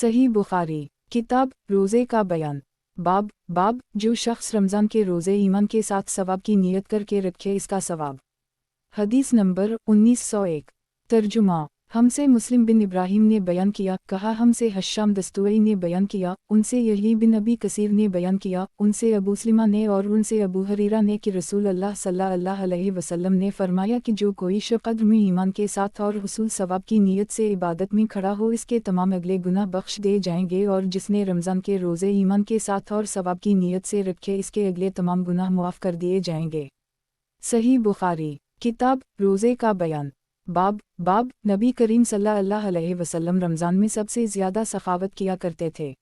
सही बुखारी किताब रोज़े का बयान। बाब जो शख्स रमज़ान के रोज़े ईमान के साथ सवाब की नीयत करके रखे इसका सवाब। हदीस नंबर 1901। तर्जुमा। हमसे मुस्लिम बिन इब्राहीम ने बयान किया, कहा हमसे हश्शाम दस्तुई ने बयान किया, उनसे यही बिन अबी कसीर ने बयान किया, उनसे अबू सलिमा ने और उनसे अबू हरीरा ने कि रसूल अल्लाह सल्लल्लाहु अलैहि वसल्लम ने फरमाया कि जो कोई शख्स कद्र में ईमान के साथ और हुसूल सवाब की नीयत से इबादत में खड़ा हो इसके तमाम अगले गुनाह बख्श दिए जाएंगे, और जिसने रमज़ान के रोज़े ईमान के साथ और सवाब की नीयत से रखे इसके अगले तमाम गुनाह मुआफ़ कर दिए जाएंगे। सही बुखारी किताब रोज़े का बयान। बाब नबी करीम सल्लल्लाहु अलैहि वसल्लम रमज़ान में सबसे ज़्यादा सखावत किया करते थे।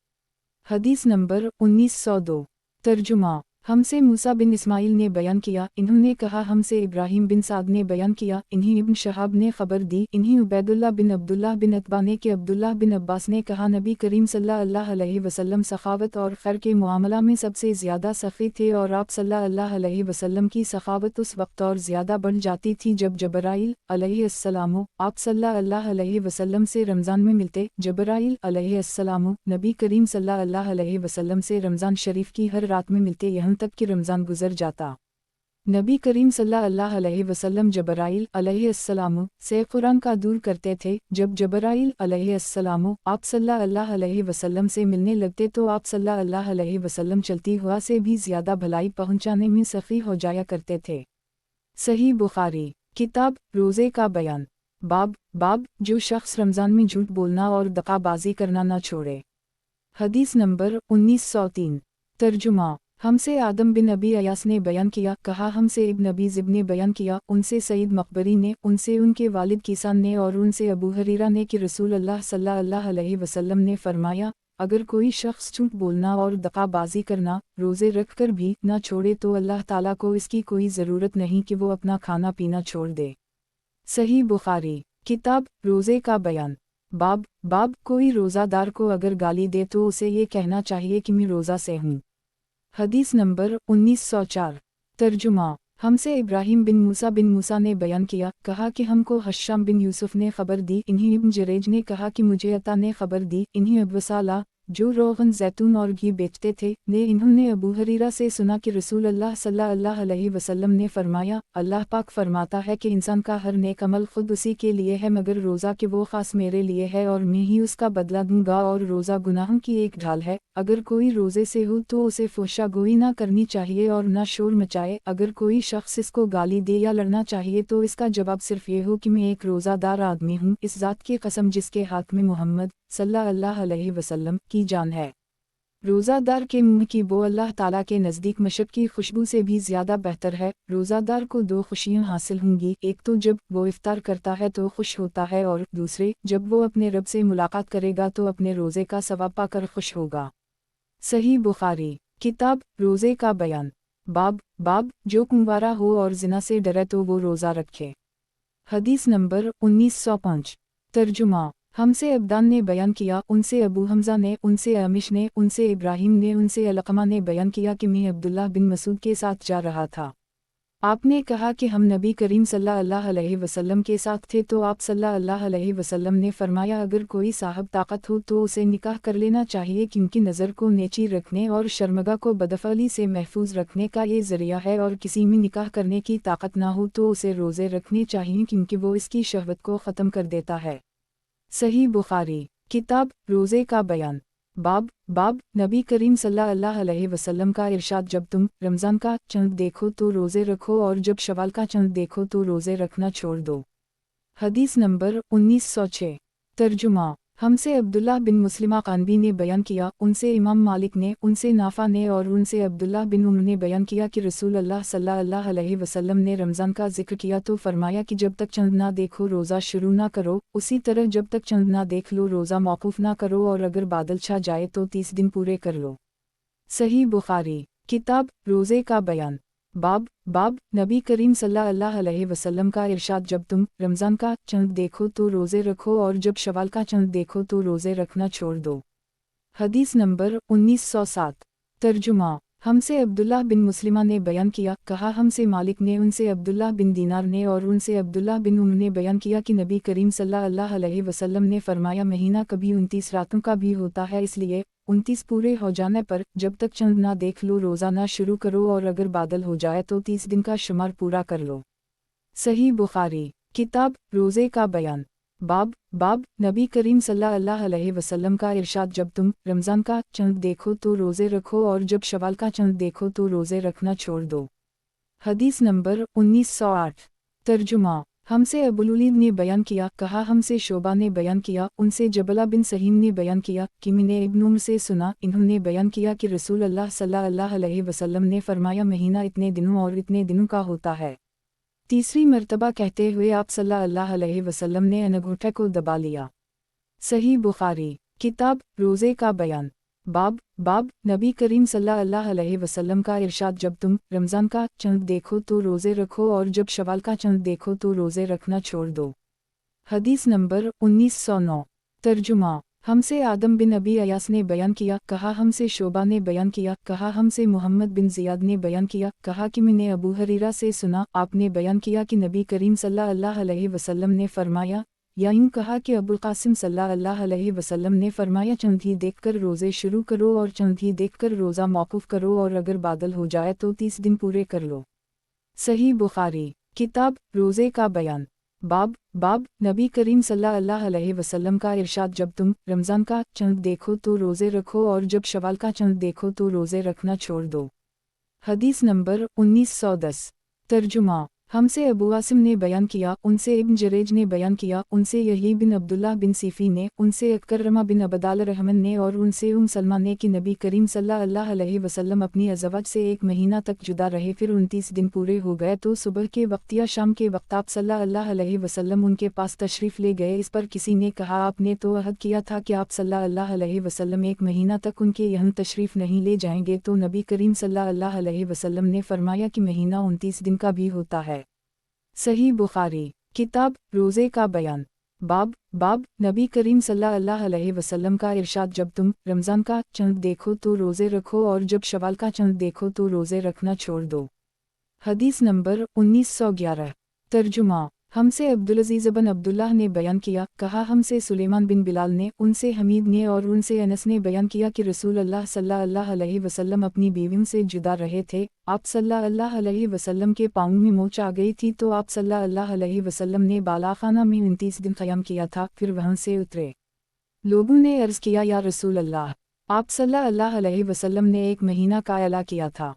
हदीस नंबर 1902। तर्जुमा। हमसे मूसा बिन इस्माइल ने बयान किया, इन्होंने कहा हमसे इब्राहीम बिन साद ने बयान किया, इन्हीं इब्न शहाब ने खबर दी, इन्हीं उबैदुल्लाह बिन अब्दुल्लाह बिन अतबा ने कि अब्दुल्लाह बिन अब्बास ने कहा नबी करीम सल्लल्लाहु अलैहि वसल्लम सखावत और खैर के मामला में सबसे ज़्यादा सख़ी थे, और आप सल्लल्लाहु अलैहि वसल्लम की सखावत उस वक्त और ज़्यादा बढ़ जाती थी जब जबराइल अलैहिस्सलाम आप सल्लल्लाहु अलैहि वसल्लम से रमज़ान में मिलते। जबराइल अलैहिस्सलाम नबी करीम सल्लल्लाहु अलैहि वसल्लम से रमज़ान शरीफ की हर रात में मिलते यहाँ तक कि रमज़ान गुजर जाता। नबी करीम सल्लल्लाहु अलैहि वसल्लम जबराइल अलैहिस्सलाम से कुरान का दूर करते थे। जब जबराइल अलैहिस्सलाम आप सल्लल्लाहु अलैहि वसल्लम से मिलने लगते तो आप सल्लल्लाहु अलैहि वसल्लम चलती हुआ से भी ज़्यादा भलाई पहुँचाने में सफ़ी हो जाया करते थे। सही बुखारी किताब रोज़े का बयान। बाब जो शख्स रमज़ान में झूठ बोलना और दगाबाजी करना न छोड़े। हदीस नंबर 1903। तर्जुमा। हमसे आदम बिन अबी अयास ने बयान किया, कहा हमसे इब्न अबी ज़िब ने बयान किया, उनसे सईद मकबरी ने, उनसे उनके वालिद किसान ने और उनसे अबू हरीरा ने कि रसूल अल्लाह सल्लल्लाहु अलैहि वसल्लम ने फरमाया, अगर कोई शख्स झूठ बोलना और दगाबाजी करना रोज़े रख कर भी न छोड़े तो अल्लाह ताला को इसकी कोई ज़रूरत नहीं कि वो अपना खाना पीना छोड़ दे। सही बुखारी किताब रोज़े का बयान। बाब कोई रोज़ादार को अगर गाली दे तो उसे ये कहना चाहिए कि मैं रोज़ा से हूँ। हदीस नंबर 1904। तर्जुमा। हमसे इब्राहीम बिन मूसा ने बयान किया, कहा कि हमको हश्शाम बिन यूसुफ ने खबर दी, इन्हीं इब्न जरेज ने कहा कि मुझे अता ने खबर दी, इन्हीं अब्वसाला जो रोगन जैतून और घी बेचते थे ने इन्होंने अबू हरीरा से सुना कि रसूल अल्लाह सल्लल्लाहु अलैहि वसल्लम ने फरमाया, अल्लाह पाक फरमाता है कि इंसान का हर नेक अमल खुद उसी के लिए है मगर रोज़ा कि वो ख़ास मेरे लिए है और मैं ही उसका बदला दूंगा, और रोज़ा गुनाहों की एक ढाल है। अगर कोई रोज़े से हो तो उसे फुहशा गोई ना करनी चाहिए और ना शोर मचाए। अगर कोई शख्स इसको गाली दे या लड़ना चाहिए तो इसका जवाब सिर्फ ये हो कि मैं एक रोज़ादार आदमी हूँ, इस ज़ात की कसम जिसके हाथ में मोहम्मद सल्लल्लाहु अलैहि वसल्लम की जान है। रोज़ादार के मुंह की बो अल्लाह ताला के नज़दीक मशक की खुशबू से भी ज़्यादा बेहतर है। रोज़ादार को दो खुशियाँ हासिल होंगी, एक तो जब वो इफ्तार करता है तो खुश होता है, और दूसरे जब वो अपने रब से मुलाकात करेगा तो अपने रोज़े का सवाब पाकर खुश होगा। सही बुखारी किताब रोज़े का बयान। बाब जो कुंवारा हो और जिना से डरे तो वो रोज़ा रखे। हदीस नंबर 1905। तर्जुमा। हमसे अब्दान ने बयान किया, उनसे अबू हमज़ा ने, उनसे अमिश ने, उनसे इब्राहीम ने, उनसे अलक़मा ने बयान किया कि मैं अब्दुल्लाह बिन मसूद के साथ जा रहा था। आपने कहा कि हम नबी करीम सल्लल्लाहु अलैहि वसल्लम के साथ थे तो आप सल्लल्लाहु अलैहि वसल्लम ने फरमाया, अगर कोई साहब ताकत हो तो उसे निकाह कर लेना चाहिए, क्योंकि नज़र को नेची रखने और शर्मगा को बदफली से महफूज रखने का ये ज़रिया है, और किसी में निकाह करने की ताकत ना हो तो उसे रोज़े रखने चाहिए क्योंकि वो इसकी शहवत को ख़त्म कर देता है। सही बुखारी किताब रोज़े का बयान। बाब नबी करीम सल्लल्लाहु अलैहि वसल्लम का इरशाद, जब तुम रमज़ान का चंद देखो तो रोज़े रखो और जब शवाल का चंद देखो तो रोज़े रखना छोड़ दो। हदीस नंबर 1906। तर्जुमा। हमसे अब्दुल्लाह बिन मुस्लिमा कानबी ने बयान किया, उनसे इमाम मालिक ने, उनसे नाफा ने और उनसे अब्दुल्लाह बिन उमर ने बयान किया कि रसूल अल्लाह सल्लल्लाहु अलैहि वसल्लम ने रमज़ान का जिक्र किया तो फरमाया कि जब तक चंद ना देखो रोज़ा शुरू ना करो, उसी तरह जब तक चंद ना देख लो रोज़ा मौकूफ़ ना करो, और अगर बादल छा जाए तो 30 दिन पूरे कर लो। सही बुखारी किताब रोज़े का बयान। बाब नबी करीम सल्लल्लाहु अलैहि वसल्लम का इरशाद, जब तुम रमज़ान का चंद देखो तो रोज़े रखो और जब शवाल का चंद देखो तो रोज़े रखना छोड़ दो। हदीस नंबर 1907। तर्जुमा। हमसे अब्दुल्लाह बिन मुस्लिमा ने बयान किया, कहा हमसे मालिक ने, उनसे अब्दुल्लाह बिन दीनार ने और उनसे अब्दुल्लाह बिन उम ने बयान किया कि नबी करीम सल्लल्लाहु अलैहि वसल्लम ने फरमाया, महीना कभी 29 रातों का भी होता है, इसलिए 29 पूरे हो जाने पर जब तक चंद ना देख लो रोज़ा ना शुरू करो, और अगर बादल हो जाए तो 30 दिन का शुमार पूरा कर लो। सही बुखारी किताब रोज़े का बयान बाब नबी करीम सल्लल्लाहु अलैहि वसल्लम का इरशाद, जब तुम रमज़ान का चंद देखो तो रोज़े रखो और जब शवाल का चंद देखो तो रोज़े रखना छोड़ दो। हदीस नंबर 1908। तर्जुमा हमसे अबुलुलीद ने बयान किया, कहा हमसे शोबा ने बयान किया, उनसे जबला बिन सहीम ने बयान किया कि मैंने इब्न उम्र से सुना, इन्होंने बयान किया कि रसूल अल्लाह सल्लल्लाहु अलैहि वसल्लम ने फरमाया, महीना इतने दिनों और इतने दिनों का होता है। तीसरी मर्तबा कहते हुए आप सल्लल्लाहु अलैहि वसल्लम ने अंगूठे को दबा लिया। सही बुखारी किताब रोज़े का बयान बाब नबी करीम सल्लल्लाहु अलैहि वसल्लम का इरशाद, जब तुम रमज़ान का चंद देखो तो रोज़े रखो और जब शवाल का चंद देखो तो रोज़े रखना छोड़ दो। हदीस नंबर 1909। तर्जुमा हमसे आदम बिन अबी अयास ने बयान किया, कहा हमसे शोबा ने बयान किया, कहा हमसे मोहम्मद बिन ज़ियाद ने बयान किया, कहा कि मैंने अबू हरीरा से सुना, आपने बयान किया कि नबी करीम सल्लल्लाहु अलैहि वसल्लम ने फरमाया, या यूँ कहा कि अबुल कासिम सल्लल्लाहु अलैहि वसल्लम ने फरमाया, चंद ही देखकर रोज़े शुरू करो और चंद ही देखकर रोज़ा मौकूफ़ करो, और अगर बादल हो जाए तो 30 दिन पूरे कर लो। सही बुखारी किताब रोज़े का बयान बाब नबी करीम सल्लल्लाहु अलैहि वसल्लम का इरशाद, जब तुम रमज़ान का चंद देखो तो रोज़े रखो और जब शवाल का चंद देखो तो रोज़े रखना छोड़ दो। हदीस नंबर 1910। तर्जुमा हमसे अबू आसिम ने बयान किया, उनसे इब्न जरेज ने बयान किया, उनसे यही बिन अब्दुल्लाह बिन सीफ़ी ने, उनसे अकरमा बिन अबदाल रहमन ने और उनसे सलमा ने कि नबी करीम सल्लल्लाहु अलैहि वसल्लम अपनी अज़वाज से 1 महीना तक जुदा रहे, फिर 29 दिन पूरे हो गए तो सुबह के वक्त या शाम के वक्त आप सल्लल्लाहु अलैहि वसल्लम उनके पास तशरीफ़ ले गए। इस पर किसी ने कहा, आपने तो अहद किया था कि आप सल्लल्लाहु अलैहि वसल्लम 1 महीना तक उनके यहाँ तशरीफ़ नहीं ले जाएंगे, तो नबी करीम सल्लल्लाहु अलैहि वसल्लम ने फरमाया कि महीना 29 दिन का भी होता है। सही बुखारी किताब रोज़े का बयान बाब नबी करीम सल्लल्लाहु अलैहि वसल्लम का इरशाद, जब तुम रमज़ान का चंद देखो तो रोज़े रखो और जब शवाल का चंद देखो तो रोज़े रखना छोड़ दो। हदीस नंबर 1911। तर्जुमा हमसे अब्दुल अज़ीज़ बिन अब्दुल्लाह ने बयान किया, कहा हमसे सुलेमान बिन बिलाल ने, उनसे हमीद ने और उनसे अनस ने बयान किया कि रसूल अल्लाह सल्लल्लाहु अलैहि वसल्लम अपनी बीवियों से जुदा रहे थे। आप सल्लल्लाहु अलैहि वसल्लम के पाँव में मोच आ गई थी तो आप सल्लल्लाहु अलैहि वसल्लम ने बालाखाना में 29 दिन क़याम किया था, फिर वहाँ से उतरे। लोगों ने अर्ज़ किया, या रसूल अल्लाह, आप सल्लल्लाहु अलैहि वसल्लम ने 1 महीना का ऐलान किया था।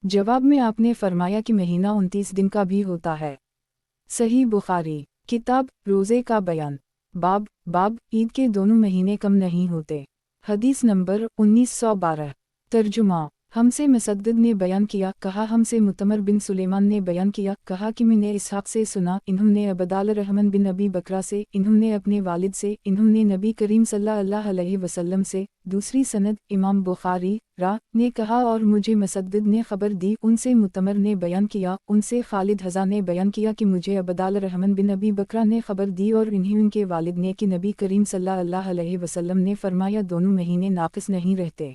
जवाब में आपने फरमाया कि महीना 29 दिन का भी होता है। सही बुखारी किताब रोज़े का बयान बाब ईद के दोनों महीने कम नहीं होते। हदीस नंबर 1912। तर्जुमा हमसे मुसद्दद ने बयान किया, कहा हमसे मुतमर बिन सुलेमान ने बयान किया, कहा कि मैंने इसहाक़ से सुना, इन्होंने अबदाल रहमन बिन अबी बकरा से, इन्होंने अपने वालिद से, इन्होंने नबी करीम सल्लल्लाहु अलैहि वसल्लम से। दूसरी सनद इमाम बुखारी ने कहा, और मुझे मुसद्दद ने खबर दी, उनसे मुतमर ने बयान किया, उनसे खालिद हज़ा ने बयान किया कि मुझे अबदाल रहमन बिन अबी बकरा ने खबर दी और इन्हीं उनके वालिद ने कि नबी करीम सल्लल्लाहु अलैहि वसल्लम ने फरमाया, दोनों महीने नाक़िस नहीं रहते,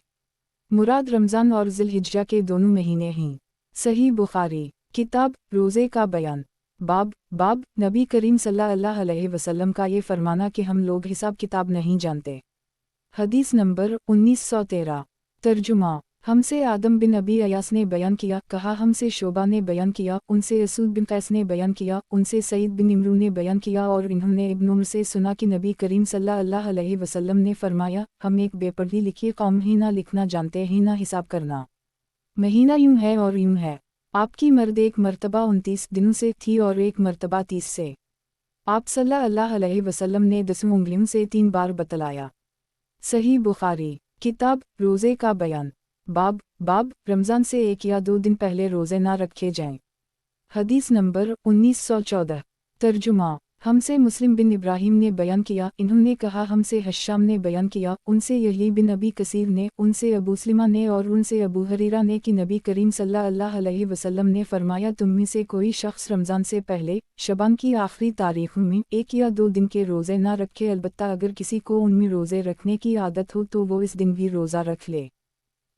मुराद रमज़ान और ज़िलहिज्जा के दोनों महीने हैं। सही बुखारी किताब रोज़े का बयान बाब नबी करीम सल्लल्लाहु अलैहि वसल्लम का ये फरमाना कि हम लोग हिसाब किताब नहीं जानते। हदीस नंबर 1913। तर्जुमा हमसे आदम बिन अबी अयास ने बयान किया, कहा हमसे शोबा ने बयान किया, उनसे असूद बिन कैस ने बयान किया, उनसे सईद बिन इमरू ने बयान किया और इन्होंने इब्न उम्र से सुना कि नबी करीम सल्लल्लाहु अलैहि वसल्लम ने फरमाया, हम एक बेपढ़ी लिखी कौम ही ना लिखना जानते ही ना हिसाब करना। महीना यूं है और यूं है। आपकी मर्द 1 मरतबा 29 दिनों से थी और 1 मरतबा 30 से। आप सल्लल्लाहु अलैहि वसल्लम ने 10 उंगलियों से 3 बार बतलाया। सही बुखारी किताब रोज़े का बयान बाब रमज़ान से 1 या 2 दिन पहले रोज़े ना रखे जाएं। हदीस नंबर 1914। तर्जुमा हमसे मुस्लिम बिन इब्राहीम ने बयान किया, इन्होंने कहा हमसे हश्शाम ने बयान किया, उनसे यही बिन अबी कसीर ने, उनसे अबू सलमा ने और उनसे अबू हरीरा ने कि नबी करीम सल्लल्लाहु अलैहि वसल्लम ने फरमाया, तुम में से कोई शख्स रमज़ान से पहले शबान की आखिरी तारीखों में 1 या 2 दिन के रोज़े ना रखे, अलबत्ता अगर किसी को उनमें रोज़े रखने की आदत हो तो वो इस दिन भी रोज़ा रख ले।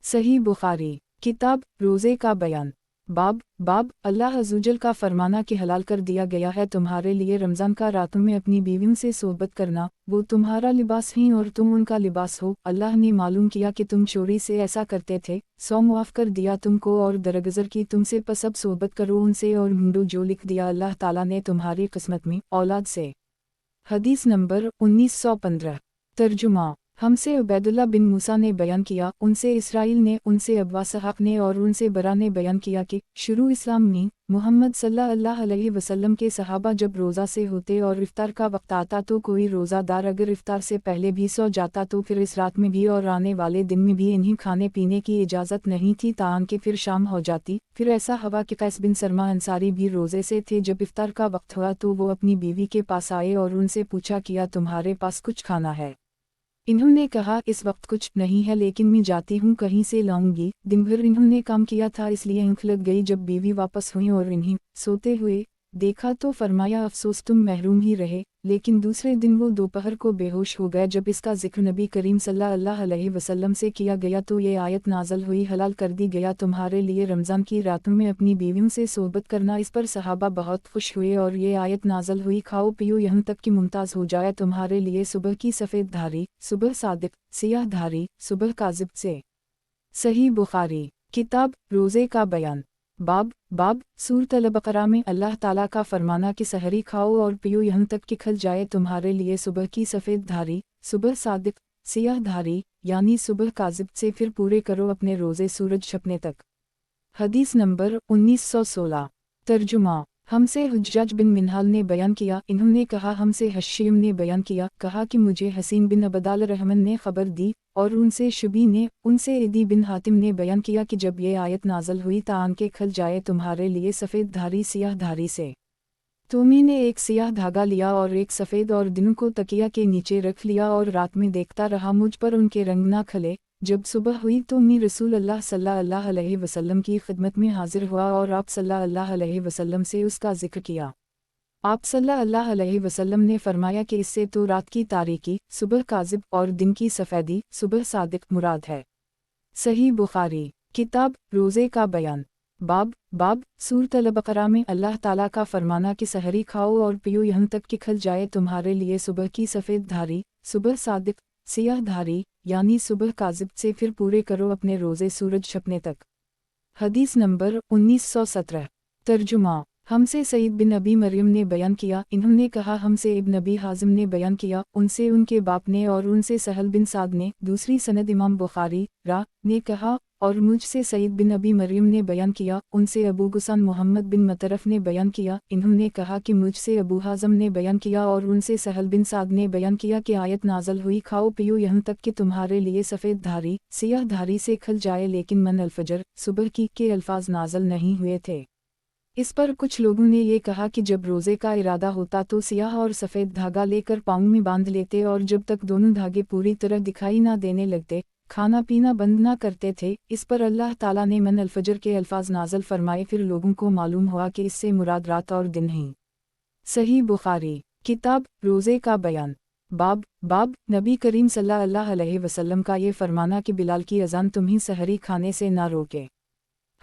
सही बुखारी किताब रोज़े का बयान। बाब अल्लाह अज़्ज़वजल का फरमाना कि हलाल कर दिया गया है तुम्हारे लिए रमज़ान का रातों में अपनी बीवियों से सोहबत करना, वो तुम्हारा लिबास हैं और तुम उनका लिबास हो। अल्लाह ने मालूम किया कि तुम चोरी से ऐसा करते थे, सो मुआफ़ कर दिया तुमको और दरगुज़र की तुमसे पसब सोहबत करो उनसे और ढूंढो जो लिख दिया अल्लाह ताला ने तुम्हारी किस्मत में औलाद से। हदीस नंबर 1915। तर्जुमा। हमसे उबैदुल्लाह बिन मूसा ने बयान किया, उनसे इसराइल ने, उनसे अब्बा सहाक़ ने और उनसे बरा ने बयान किया कि शुरू इस्लाम में मुहम्मद सल्लल्लाहु अलैहि वसल्लम के सहाबा जब रोज़ा से होते और इफ्तार का वक्त आता तो कोई रोज़ादार अगर इफ्तार से पहले भी सो जाता तो फिर इस रात में भी और आने वाले दिन में भी इन्हें खाने पीने की इजाज़त नहीं थी तान कि फिर शाम हो जाती। फिर ऐसा हवा कि कैस बिन सरमा अंसारी भी रोज़े से थे, जब इफ्तार का वक्त हुआ तो वो अपनी बीवी के पास आए और उनसे पूछा किया तुम्हारे पास कुछ खाना है? इन्होंने कहा इस वक्त कुछ नहीं है लेकिन मैं जाती हूँ कहीं से लाऊंगी। दिन भर इन्होंने काम किया था इसलिए आँख लग गई। जब बीवी वापस हुई और इन्हें सोते हुए देखा तो फरमाया अफसोस तुम महरूम ही रहे। लेकिन दूसरे दिन वो दोपहर को बेहोश हो गए। जब इसका जिक्र नबी करीम सल्लल्लाहु अलैहि वसल्लम से किया गया तो ये आयत नाज़ल हुई, हलाल कर दी गया तुम्हारे लिए रमज़ान की रातों में अपनी बीवियों से सोहबत करना। इस पर सहाबा बहुत खुश हुए और ये आयत नाज़ल हुई, खाओ पियो यहाँ तक कि मुमताज़ हो जाए तुम्हारे लिए सुबह की सफ़ेद धारी, सुबह सादिक, सियाह धारी, सुबह काज़िब से। सही बुखारी। किताब रोज़े का बयान। बाब सूरत अल-बक़रा में अल्लाह ताला का फरमाना कि सहरी खाओ और पियो यहाँ तक कि खल जाए तुम्हारे लिए सुबह की सफ़ेद धारी, सुबह सादिक, सियाह धारी यानी सुबह काज़िब से, फिर पूरे करो अपने रोज़े सूरज छपने तक। हदीस नंबर 1916। तर्जुमा। हमसे हुज्जाज बिन मिनहाल ने बयान किया, इन्होंने कहा हमसे हशीम ने बयान किया, कहा कि मुझे हसीन बिन अबदाल रहमन ने खबर दी और उनसे शुबी ने, उनसे इदी बिन हातिम ने बयान किया कि जब ये आयत नाज़ल हुई तान के खल जाए तुम्हारे लिए सफ़ेद धारी सियाह धारी से, तो मैंने एक सियाह धागा लिया और एक सफ़ेद और दिनों को तकिया के नीचे रख लिया और रात में देखता रहा मुझ पर उनके रंग ना खले। जब सुबह हुई तो मैं रसूल अल्लाह सल्लल्लाहु अलैहि वसल्लम की खिदमत में हाजिर हुआ और आप सल्लल्लाहु अलैहि वसल्लम से उसका जिक्र किया। आप सल्लल्लाहु अलैहि वसल्लम ने फरमाया कि इससे तो रात की तारीकी, सुबह काज़िब और दिन की सफ़ेदी, सुबह सादिक मुराद है। सही बुखारी। किताब रोज़े का बयान। बाब सूरत अल-बक़रा में अल्लाह ताला का फरमाना कि सहरी खाओ और पियो यहाँ तक कि खल जाए तुम्हारे लिए सुबह की सफ़ेद धारी, सुबह सादिक, सियाह धारी यानी सुबह काज़िब से, फिर पूरे करो अपने रोज़े सूरज छपने तक। हदीस नंबर 1917। तर्जुमा। हमसे सईद बिन अबी मरियम ने बयान किया, इन्होंने कहा हमसे इब्न अबी हाज़िम ने बयान किया, उनसे उनके बाप ने और उनसे सहल बिन साद ने, दूसरी सनद इमाम बुखारी ने कहा, और मुझसे सईद बिन अबी मरियम ने बयान किया, उनसे अबू गुसान मोहम्मद बिन मतरफ ने बयान किया, इन्होंने कहा कि मुझसे अबू हाज़म ने बयान किया और उनसे सहल बिन साद ने बयान किया कि आयत नाज़ल हुई, खाओ पियो यहाँ तक कि तुम्हारे लिए सफ़ेद धारी, सियाह धारी से खल जाए, लेकिन मन अल-फजर सुबह की के अल्फाज नाज़ल नहीं हुए थे। इस पर कुछ लोगों ने ये कहा कि जब रोज़े का इरादा होता तो सियाह और सफ़ेद धागा लेकर पाँव में बांध लेते और जब तक दोनों धागे पूरी तरह दिखाई ना देने लगते खाना पीना बंद ना करते थे। इस पर अल्लाह ताला ने मन अल-फजर के अल्फाज नाज़ल फरमाए, फिर लोगों को मालूम हुआ कि इससे मुराद रात और दिन नहीं। सही बुखारी। किताब रोज़े का बयान। बाब नबी करीम सल्लल्लाहु अलैहि वसल्लम का ये फरमाना कि बिलाल की अज़ान तुम्हें सहरी खाने से ना रोके।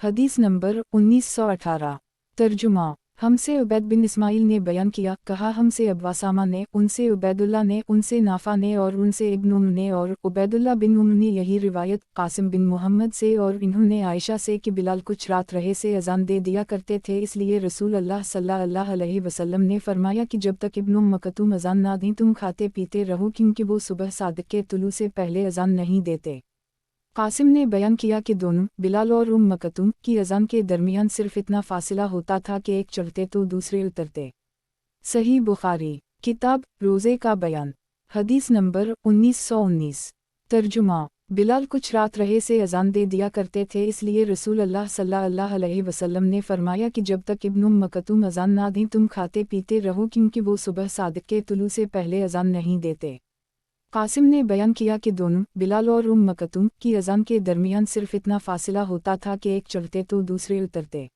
हदीस नंबर 1918। तर्जुमा। हमसे उबैद बिन इस्माइल ने बयान किया, कहा हमसे अब्बासामा ने, उनसे उबैदुल्लाह ने, उनसे नाफा ने और उनसे इब्न उम ने, और उबैदुल्लाह बिन उम ने यही रिवायत कासिम बिन मोहम्मद से और इन्होंने आयशा से कि बिलाल कुछ रात रहे से अजान दे दिया करते थे, इसलिए रसूल अल्लाह सल्लल्लाहु अलैहि वसल्लम ने फरमाया कि जब तक इब्न उम मकतूम अजान ना दें तुम खाते पीते रहो, क्योंकि वो सुबह सादिक के तुलू से पहले अजान नहीं देते। कासिम ने बयान किया कि दोनों बिलाल और उम मकतूम की अज़ान के दरमियान सिर्फ इतना फासिला होता था कि एक चढ़ते तो दूसरे उतरते। सही बुखारी। किताब रोज़े का बयान। हदीस नंबर 1919। तर्जुमा। बिलाल कुछ रात रहे से अज़ान दे दिया करते थे, इसलिए रसूल अल्लाह सल्लल्लाहु अलैहि वसल्लम ने फरमाया कि जब तक इब्न उम मकतूम अज़ान ना दें तुम खाते पीते रहो, क्योंकि वो सुबह सादिक के तुलू से पहले अज़ान नहीं देते। कासिम ने बयान किया कि दोनों बिलाल और उम मकतूम की अज़ान के दरमियान सिर्फ इतना फासिला होता था कि एक चढ़ते तो दूसरे उतरते।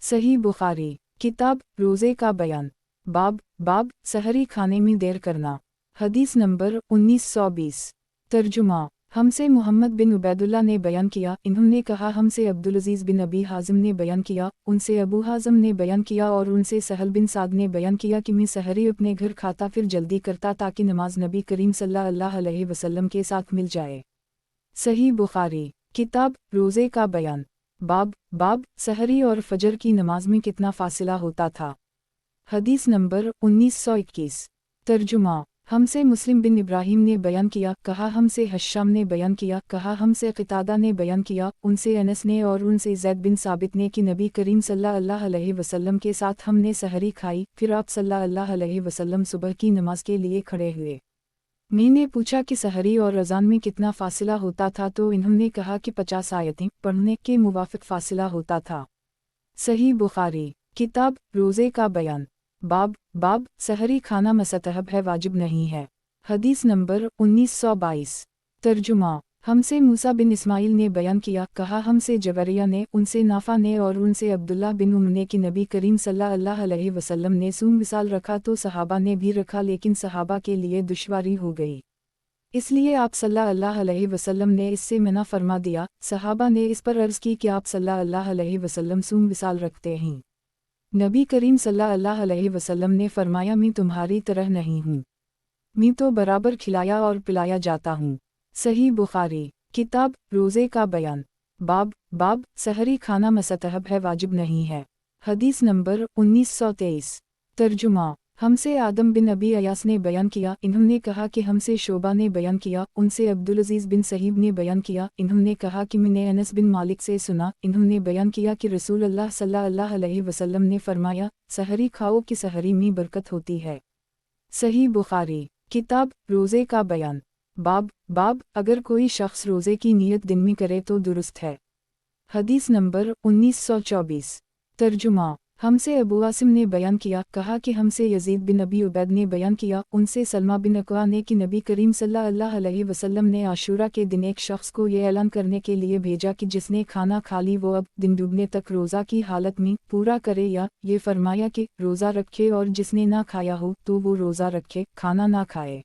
सही बुखारी। किताब रोज़े का बयान। बाब सहरी खाने में देर करना। हदीस नंबर 1920। तर्जुमा। हमसे मोहम्मद बिन उबैदुल्लाह ने बयान किया, इन्होंने कहा हमसे अब्दुल अजीज़ बिन अबी हाजिम ने बयान किया, उनसे अबू हाजिम ने बयान किया और उनसे सहल बिन साद ने बयान किया कि मैं सहरी अपने घर खाता फिर जल्दी करता ताकि नमाज नबी करीम सल्लल्लाहु अलैहि वसल्लम के साथ मिल जाए। सही बुखारी किताब रोज़े का बयान बाब सहरी और फजर की नमाज में कितना फासिला होता था। हदीस नंबर 1921। तर्जुमा हमसे मुस्लिम बिन इब्राहीम ने बयान किया, कहा हमसे हश्शाम ने बयान किया, कहा हमसे क़तादा ने बयान किया, उनसे अनस ने और उनसे ज़ैद बिन साबित ने कि नबी करीम सल्लल्लाहु अलैहि वसल्लम के साथ हमने सहरी खाई, फिर आप सल्लल्लाहु अलैहि वसल्लम सुबह की नमाज के लिए खड़े हुए। मैंने पूछा कि सहरी और अज़ान में कितना फासिला होता था तो इन्होंने कहा कि 50 आयतें पढ़ने के मुवाफ़िक फासिला होता था। सही बुखारी किताब रोज़े का बयान बाब सहरी खाना मस्तहब है, वाजिब नहीं है। हदीस नंबर 1922। तर्जुमा हमसे मूसा बिन इस्माइल ने बयान किया, कहा हमसे जवरिया ने, उनसे नाफा ने और उनसे अब्दुल्लाह बिन उम्र ने कि नबी करीम सल्लल्लाहु अलैहि वसल्लम ने सूम विसाल रखा तो सहाबा ने भी रखा, लेकिन सहाबा के लिए दुश्वारी हो गई, इसलिए आप सल्लल्लाहु अलैहि वसल्लम ने इससे मना फरमा दिया। सहाबा ने इस पर अर्ज़ की कि आप सल्लल्लाहु अलैहि वसल्लम सूम विसाल रखते हैं। नबी करीम सल्लल्लाहु अलैहि वसल्लम ने फरमाया, मैं तुम्हारी तरह नहीं हूँ, मैं तो बराबर खिलाया और पिलाया जाता हूँ। सही बुखारी किताब रोज़े का बयान बाब सहरी खाना मस्तहब है, वाजिब नहीं है। हदीस नंबर 1923। तर्जुमा हमसे आदम बिन अबी अयास ने बयान किया, इन्होंने कहा कि हमसे शोबा ने बयान किया, उनसे अब्दुल अजीज़ बिन सहीब ने बयान किया, इन्होंने कहा कि मैंने अनस बिन मालिक से सुना, इन्होंने बयान किया कि रसूल अल्लाह सल्लल्लाहु अलैहि वसल्लम ने फरमाया, सहरी खाओ कि सहरी में बरकत होती है। सही बुखारी किताब रोज़े का बयान बाब अगर कोई शख्स रोज़े की नीयत दिन में करे तो दुरुस्त है। हदीस नंबर 1924। तर्जुमा हमसे अबू आसिम ने बयान किया, कहा कि हमसे यजीद बिन अबी उबैद ने बयान किया, उनसे सलमा बिन अक्वा ने कि नबी करीम सल्लल्लाहु अलैहि वसल्लम ने आशूरा के दिन एक शख्स को ये ऐलान करने के लिए भेजा कि जिसने खाना खा ली वो अब दिन डूबने तक रोज़ा की हालत में पूरा करे, या ये फरमाया कि रोज़ा रखे और जिसने ना खाया हो तो वो रोज़ा रखे, खाना ना खाए।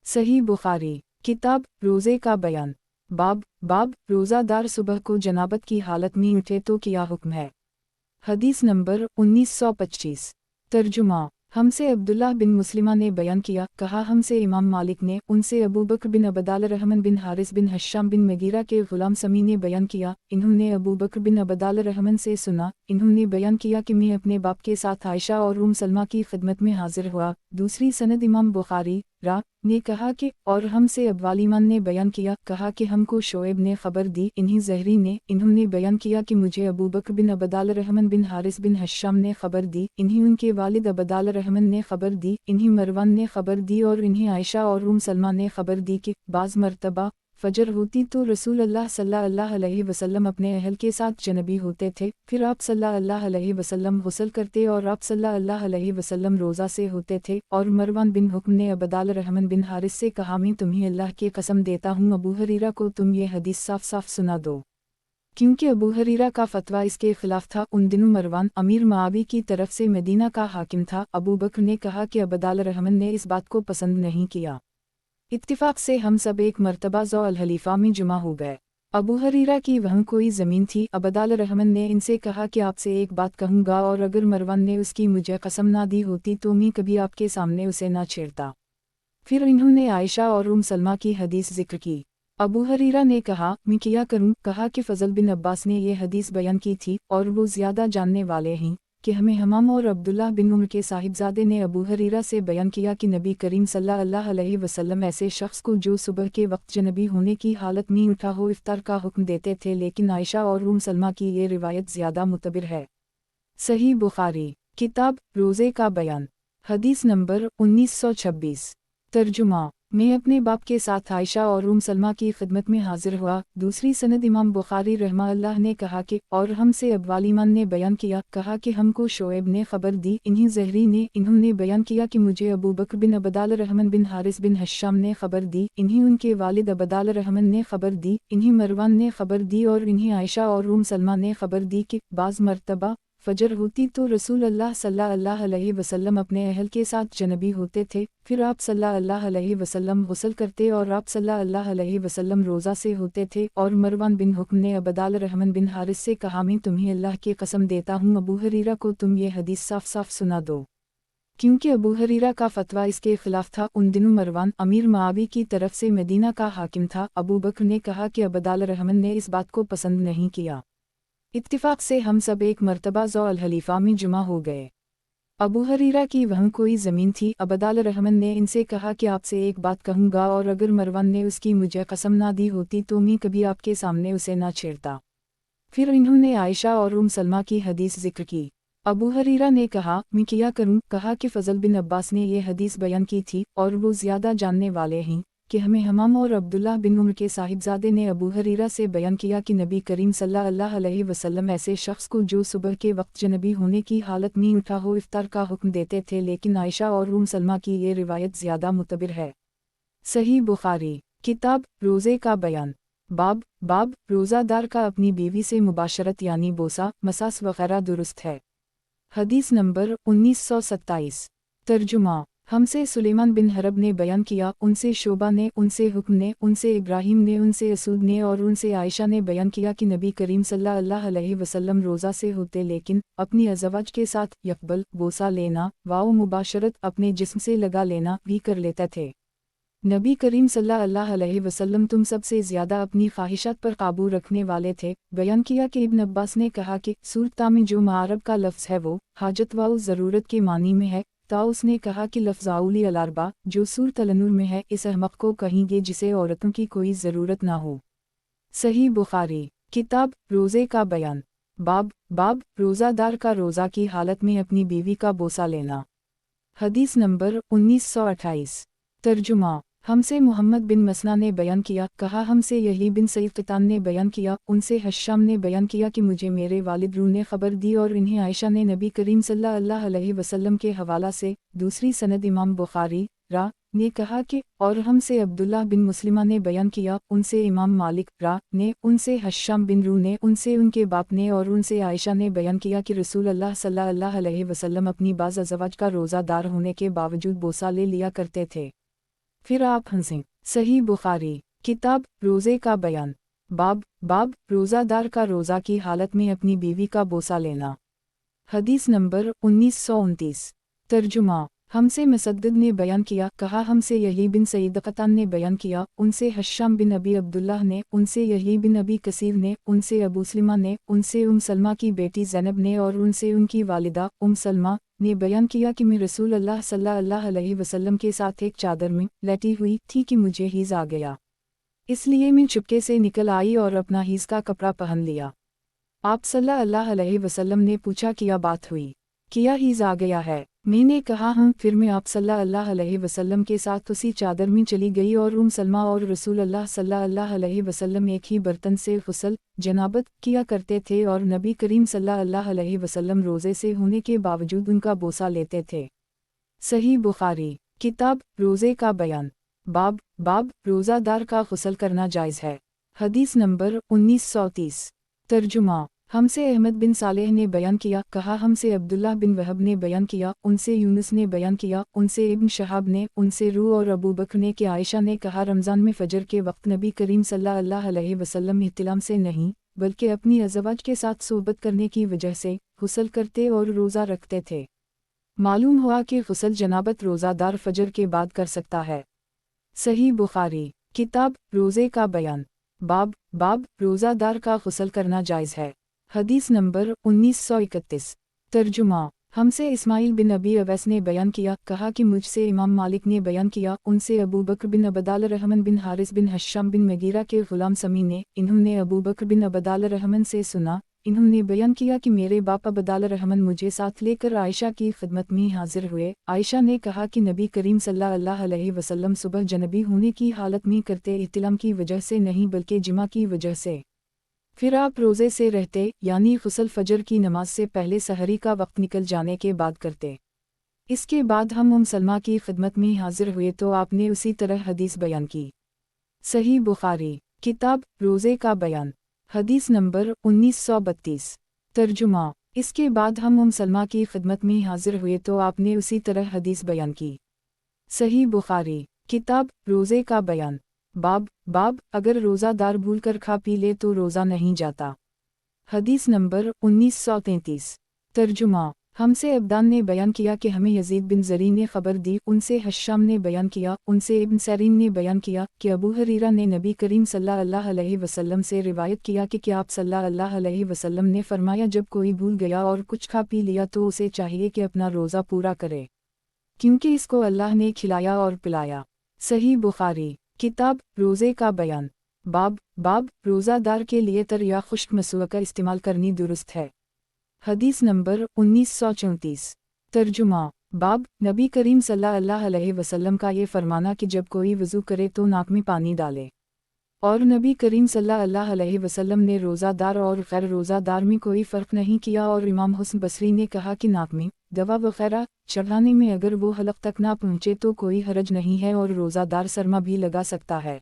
सही बुखारी किताब रोज़े का बयान बाब रोज़ादार सुबह को जनाबत की हालत में उठे तो क्या हुक्म है। हदीस नंबर 1925। तर्जुमा हमसे अब्दुल्लाह बिन मुस्लिमा ने बयान किया, कहा हमसे इमाम मालिक ने, उनसे अबू बकर बिन अबदाल रहमान बिन हारिस बिन हश्शाम बिन मगीरा के गुलाम समी ने बयान किया, इन्होंने अबू बकर बिन अबदाल रहमान से सुना, इन्होंने बयान किया कि मैं अपने बाप के साथ आयशा और उम सलमा की खिदमत में हाजिर हुआ। दूसरी सनद इमाम बुखारी ने कहा कि और हमसे अब्वालिमान ने बयान किया, कहा कि हमको शोएब ने खबर दी, इन्हीं ज़हरी ने, इन्होंने बयान किया कि मुझे अबू बकर बिन अबदाल रहमान बिन हारिस बिन हश्शाम ने खबर दी, इन्हीं उनके वालिद अबदाल रहमान ने खबर दी, इन्हीं मरवान ने खबर दी और इन्हीं आयशा और उम सलमा ने खबर दी कि बाज़ मरतबा फजर होती तो रसूल अल्लाह सल्लल्लाहु अलैहि वसल्लम अपने अहल के साथ जनबी होते थे, फिर आप सल्लल्लाहु अलैहि वसल्लम गुस्ल करते और आप सल्लल्लाहु अलैहि वसल्लम रोज़ा से होते थे। और मरवान बिन हुक्म ने अबदाल रहमान बिन हारिस से कहा, मैं तुम्हें अल्लाह की कसम देता हूँ अबू हरीरा को तुम ये हदीस साफ साफ सुना दो, क्योंकि अबू हरीरा का फतवा इसके खिलाफ था। उन दिनों मरवान अमीर मुआवी की तरफ से मदीना का हाकिम था। अबू बकर ने कहा कि अबदाल रहमान ने इस बात को पसंद नहीं किया। इत्तिफाक से हम सब एक मरतबा ज़ो अल हलीफा में जुमा हो गए। अबू हरीरा की वहाँ कोई ज़मीन थी। अबदाल रहमान ने इनसे कहा कि आपसे एक बात कहूँगा, और अगर मरवान ने उसकी मुझे कसम ना दी होती तो मैं कभी आपके सामने उसे ना छेड़ता। फिर इन्होंने आयशा और उम सलमा की हदीस जिक्र की। अबू हरीरा ने कहा, मैं क्या करूं? कहा कि फ़ज़ल बिन अब्बास ने यह हदीस बयान की थी और वो ज़्यादा जानने वाले हैं कि हमें हमाम और अब्दुल्लाह बिन उम्र के साहिबजादे ने अबू हरीरा से बयान किया कि नबी करीम सल्लल्लाहु अलैहि वसल्लम ऐसे शख्स को जो सुबह के वक्त जनबी होने की हालत में उठा हो इफ्तार का हुक्म देते थे, लेकिन आयशा और उम सलमा की ये रिवायत ज़्यादा मुतबर है। सही बुखारी किताब रोज़े का बयान हदीस नंबर 1926। तर्जुमा मैं अपने बाप के साथ आयशा और उम सलमा की खिदमत में हाजिर हुआ। दूसरी सनद इमाम बुखारी रहमतुल्लाह ने कहा कि और हमसे अब्वालिमान ने बयान किया, कहा कि हमको शोएब ने खबर दी, इन्हीं ज़हरी ने, इन्होंने बयान किया कि मुझे अबू बकर बिन अबदाल रहमान बिन हारिस बिन हश्शाम ने खबर दी, इन्हीं उनके वालिद अबदाल रहमान ने खबर दी, इन्हीं मरवान ने खबर दी और इन्हीं आयशा और उम सलमा ने खबर दी कि बाज़ मरतबा फजर होती तो रसूल अल्लाह सल्लल्लाहु अलैहि वसल्लम अपने अहल के साथ जनबी होते थे, फिर आप सल्लल्लाहु अलैहि वसल्लम गुस्ल करते और आप सल्लल्लाहु अलैहि वसल्लम रोज़ा से होते थे। और मरवान बिन हुक्म ने अबदाल रहमान बिन हारिस से कहा, मैं तुम्हें अल्लाह की कसम देता हूँ अबू हरीरा को तुम ये हदीस साफ साफ सुना दो, क्योंकि अबू हरीरा का फतवा इसके खिलाफ था। उन दिनों मरवान अमीर मुआवी की तरफ से मदीना का हाकिम था। अबू बकर ने कहा कि अबदाल रहमान ने इस बात को पसंद नहीं किया। इत्तिफाक से हम सब एक मरतबा ज़ो अल हलीफा में जुमा हो गए। अबू हरीरा की वहाँ कोई ज़मीन थी। अबदाल रहमान ने इनसे कहा कि आपसे एक बात कहूँगा, और अगर मरवान ने उसकी मुझे कसम ना दी होती तो मैं कभी आपके सामने उसे ना छेड़ता। फिर इन्होंने आयशा और सलमा की हदीस जिक्र की। अबू हरीरा ने कहा, मैं क्या करूँ? कहा कि फ़ज़ल बिन अब्बास ने ये हदीस बयान की थी और वो ज़्यादा जानने वाले हैं कि हमें हमाम और अब्दुल्लाह बिन उमर के साहिबजादे ने अबू हरीरा से बयान किया कि नबी करीम सल्लल्लाहु अलैहि वसल्लम ऐसे शख्स को जो सुबह के वक्त जनबी होने की हालत में उठा हो इफ्तार का हुक्म देते थे, लेकिन आयशा और सलमा की ये रिवायत ज़्यादा मुतबर है। सही बुखारी किताब रोज़े का बयान। बाब रोज़ादार का अपनी बीवी से मुबाशरत यानी बोसा मसास वगैरह दुरुस्त है। हदीस नंबर 1927। तर्जुमा। हमसे सुलेमान बिन हरब ने बयान किया, उनसे शोबा ने, उनसे हुक्म ने, उनसे इब्राहिम ने, उनसे असूद ने और उनसे आयशा ने बयान किया कि नबी करीम सल्लल्लाहु अलैहि वसल्लम रोज़ा से होते, लेकिन अपनी अज़वाज के साथ यकबल बोसा लेना वाओ मुबाशरत अपने जिस्म से लगा लेना भी कर लेते थे। नबी करीम सल्लल्लाहु अलैहि वसल्लम तुम सबसे ज़्यादा अपनी ख्वाहिशात पर काबू रखने वाले थे। बयान किया कि इब्न अब्बास ने कहा कि सूरता में जो मारब का लफ्ज़ है वो हाजत व ज़रूरत के मानी में है। ताउस ने कहा कि लफ्ज़ आउली अलारबा जो सूरत अल-नूर में है इस अहमक को कहेंगे जिसे औरतों की कोई ज़रूरत ना हो। सही बुखारी किताब रोज़े का बयान। बाब रोज़ादार का रोज़ा की हालत में अपनी बीवी का बोसा लेना। हदीस नंबर 1928। तर्जुमा। हमसे मोहम्मद बिन मसना ने बयान किया, कहा हमसे यही बिन सईद क़ितान ने बयान किया, उनसे हश्शाम ने बयान किया कि मुझे मेरे वालिद रू ने ख़बर दी और इन्हें आयशा ने नबी करीम सल्लल्लाहु अलैहि वसल्लम के हवाला से। दूसरी सनद इमाम बुखारी रा ने कहा कि और हमसे अब्दुल्लाह बिन मुस्लिमा ने बयान किया, उनसे इमाम मालिक रा ने, उनसे हश्शाम बिन रू ने, उनसे उनके बाप ने और उनसे आयशा ने बयान किया कि रसूल अल्लाह सल्लल्लाहु अलैहि वसल्लम अपनी बाज़ अज़वाज का रोज़ादार होने के बावजूद बोसा ले लिया करते थे। फिर आप हंसें। सही बुखारी किताब रोज़े का बयान। बाब रोज़ादार का रोज़ा की हालत में अपनी बीवी का बोसा लेना। हदीस नंबर 1929। तर्जुमा। हमसे मुसद्दद ने बयान किया, कहा हमसे यही बिन सईद क़तान ने बयान किया, उनसे हश्शाम बिन अबी अब्दुल्लाह ने, उनसे यही बिन अबी कसीर ने, उनसे अबू सलमा ने, उनसे सलमा की बेटी ज़ैनब ने और उनसे उनकी वालिदा सलमा ने बयान किया कि मैं रसूल अल्लाह सल्लल्लाहु अलैहि वसल्लम के साथ एक चादर में लेटी हुई थी कि मुझे हीज़ आ गया, इसलिए मैं चुपके से निकल आई और अपना हीज़ का कपड़ा पहन लिया। आप सल्लल्लाहु अलैहि वसल्लम ने पूछा, क्या बात हुई, क्या हीज़ आ गया है? मैंने कहा हाँ। फिर मैं आप सल्लल्लाहु अलैहि वसल्लम के साथ उसी चादर में चली गई और सलमा और रसूल अल्लाह सल्लल्लाहु अलैहि वसल्लम एक ही बर्तन से गुस्ल जनाबत किया करते थे और नबी करीम सल्लल्लाहु अलैहि वसल्लम रोज़े से होने के बावजूद उनका बोसा लेते थे। सही बुखारी किताब रोज़े का बयान। बाब रोज़ादार का गुस्ल करना जायज़ है। हदीस नंबर 1930। तर्जुमा। हमसे अहमद बिन सालेह ने बयान किया, कहा हमसे अब्दुल्लाह बिन वहब ने बयान किया, उनसे यूनुस ने बयान किया, उनसे इब्न शहाब ने, उनसे रू और अबू बकर ने कि आयशा ने कहा रमज़ान में फ़जर के वक्त नबी करीम सल्लल्लाहु अलैहि वसल्लम इहतिलाम से नहीं बल्कि अपनी अज़वाज के साथ सोबत करने की वजह से गुस्ल करते और रोज़ा रखते थे। मालूम हुआ कि गुस्ल जनाबत रोज़ादार फ़जर के बाद कर सकता है। सही बुखारी किताब रोज़े का बयान। बाब रोज़ादार का गुस्ल करना जायज़ है। हदीस नंबर 1931। तर्जुमा। हमसे इस्माइल बिन अबी अवैस ने बयान किया, कहा कि मुझसे इमाम मालिक ने बयान किया, उनसे अबू बकर बिन अबदाल रहमान बिन हारिस बिन हश्शाम बिन मगीरा के ग़ुलाम समी ने, इन्होंने अबू बकर बिन अबदाल रहमान से सुना, इन्होंने बयान किया कि मेरे बाप अबदाल रहमान मुझे साथ लेकर आयशा की खिदमत में हाजिर हुए। आयशा ने कहा कि नबी करीम सल्लल्लाहु अलैहि वसल्लम सुबह जनबी होने की हालत में करते इहतिलाम की वजह से नहीं बल्कि जिमा की वजह से। फिर आप रोज़े से रहते यानी गुस्ल फ़जर की नमाज से पहले सहरी का वक्त निकल जाने के बाद करते। इसके बाद हम सलमा की खिदमत में हाजिर हुए तो आपने उसी तरह हदीस बयान की। सही बुखारी किताब रोज़े का बयान। हदीस नंबर 1932। तर्जुमा। اس کے بعد ہم سلمہ کی خدمت میں حاضر ہوئے تو آپ نے اسی طرح حدیث بیان کی۔ صحیح بخاری، کتاب روزے کا بیان، باب اگر روزہ دار بھول کر کھا پی لے تو روزہ نہیں جاتا۔ حدیث نمبر 1933۔ ترجمہ، ہم سے ابدان نے بیان کیا کہ ہمیں یزید بن زری نے خبر دی، ان سے حشام نے بیان کیا، ان سے ابن سیرین نے بیان کیا کہ ابو ہریرہ نے نبی کریم صلی اللہ علیہ وسلم سے روایت کیا کہ آپ صلی اللہ علیہ وسلم نے فرمایا جب کوئی بھول گیا اور کچھ کھا پی لیا تو اسے چاہیے کہ اپنا روزہ پورا کرے، کیونکہ اس کو اللہ نے کھلایا اور پلایا۔ صحیح بخاری، کتاب روزے کا بیان، باب روزہ دار کے لیے تر یا خشک مسوکہ استعمال کرنی درست ہے۔ حدیث نمبر 1934۔ ترجمہ، باب نبی کریم صلی اللہ علیہ وسلم کا یہ فرمانا کہ جب کوئی وضو کرے تو ناک میں پانی ڈالے، اور نبی کریم صلی اللہ علیہ وسلم نے روزہ دار اور غیر روزہ دار میں کوئی فرق نہیں کیا، اور امام حسن بصری نے کہا کہ ناک میں دوا وغیرہ چڑھانے میں اگر وہ حلق تک نہ پہنچے تو کوئی حرج نہیں ہے، اور روزہ دار سرما بھی لگا سکتا ہے۔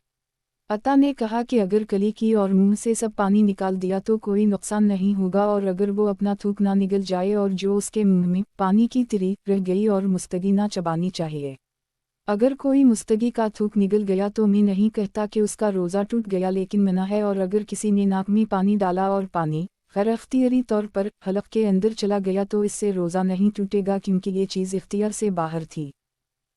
عطا نے کہا کہ اگر کلی کی اور منہ سے سب پانی نکال دیا تو کوئی نقصان نہیں ہوگا، اور اگر وہ اپنا تھوک نہ نگل جائے اور جو اس کے منہ میں پانی کی تری رہ گئی اور مستگی نہ چبانی چاہیے۔ اگر کوئی مستگی کا تھوک نگل گیا تو میں نہیں کہتا کہ اس کا روزہ ٹوٹ گیا، لیکن منع ہے، اور اگر کسی نے ناک میں پانی ڈالا اور پانی غیر اختیاری طور پر حلق کے اندر چلا گیا تو اس سے روزہ نہیں ٹوٹے گا، کیونکہ یہ چیز اختیار سے باہر تھی۔